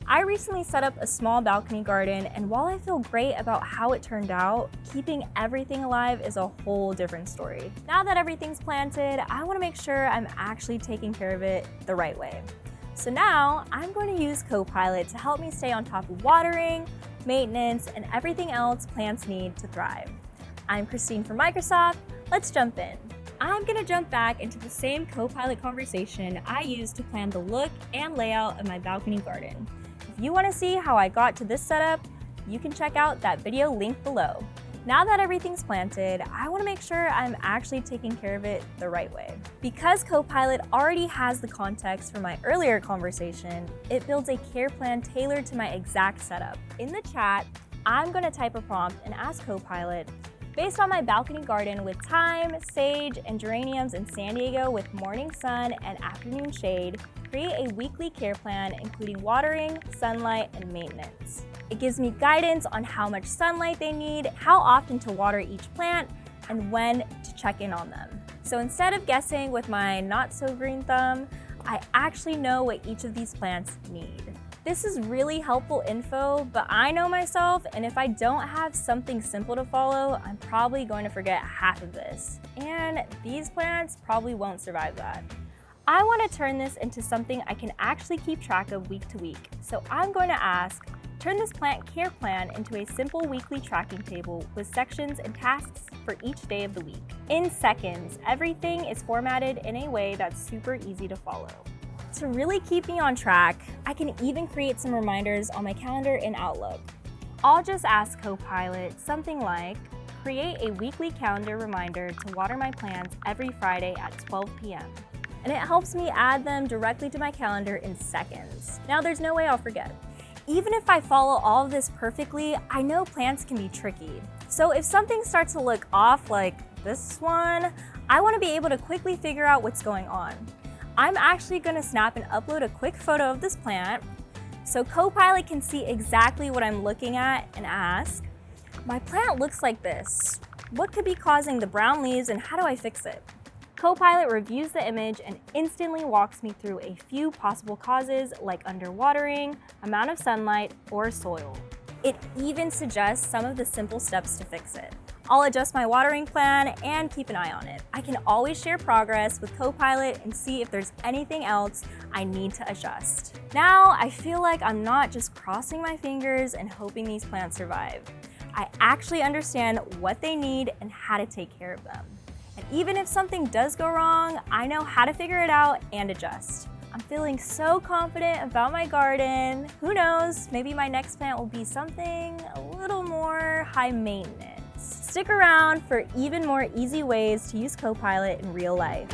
I recently set up a small balcony garden, and while I feel great about how it turned out, keeping everything alive is a whole different story. Now that everything's planted, I want to make sure I'm actually taking care of it the right way. So now I'm going to use Copilot to help me stay on top of watering, maintenance, and everything else plants need to thrive. I'm Christine from Microsoft. Let's jump in. I'm going to jump back into the same Copilot conversation I used to plan the look and layout of my balcony garden. If you want to see how I got to this setup, you can check out that video linked below. Now that everything's planted, I want to make sure I'm actually taking care of it the right way. Because Copilot already has the context from my earlier conversation, it builds a care plan tailored to my exact setup. In the chat, I'm going to type a prompt and ask Copilot, based on my balcony garden with thyme, sage, and geraniums in San Diego with morning sun and afternoon shade, create a weekly care plan including watering, sunlight, and maintenance. It gives me guidance on how much sunlight they need, how often to water each plant, and when to check in on them. So instead of guessing with my not-so-green thumb, I actually know what each of these plants need. This is really helpful info, but I know myself, and if I don't have something simple to follow, I'm probably going to forget half of this. And these plants probably won't survive that. I want to turn this into something I can actually keep track of week to week. So I'm going to ask, turn this plant care plan into a simple weekly tracking table with sections and tasks for each day of the week. In seconds, everything is formatted in a way that's super easy to follow. To really keep me on track, I can even create some reminders on my calendar in Outlook. I'll just ask Copilot something like, create a weekly calendar reminder to water my plants every Friday at 12 p.m. And it helps me add them directly to my calendar in seconds. Now there's no way I'll forget. Even if I follow all of this perfectly, I know plants can be tricky. So if something starts to look off like this one, I want to be able to quickly figure out what's going on. I'm actually going to snap and upload a quick photo of this plant so Copilot can see exactly what I'm looking at and ask, my plant looks like this. What could be causing the brown leaves and how do I fix it? Copilot reviews the image and instantly walks me through a few possible causes like underwatering, amount of sunlight, or soil. It even suggests some of the simple steps to fix it. I'll adjust my watering plan and keep an eye on it. I can always share progress with Copilot and see if there's anything else I need to adjust. Now I feel like I'm not just crossing my fingers and hoping these plants survive. I actually understand what they need and how to take care of them. And even if something does go wrong, I know how to figure it out and adjust. I'm feeling so confident about my garden. Who knows, maybe my next plant will be something a little more high maintenance. Stick around for even more easy ways to use Copilot in real life.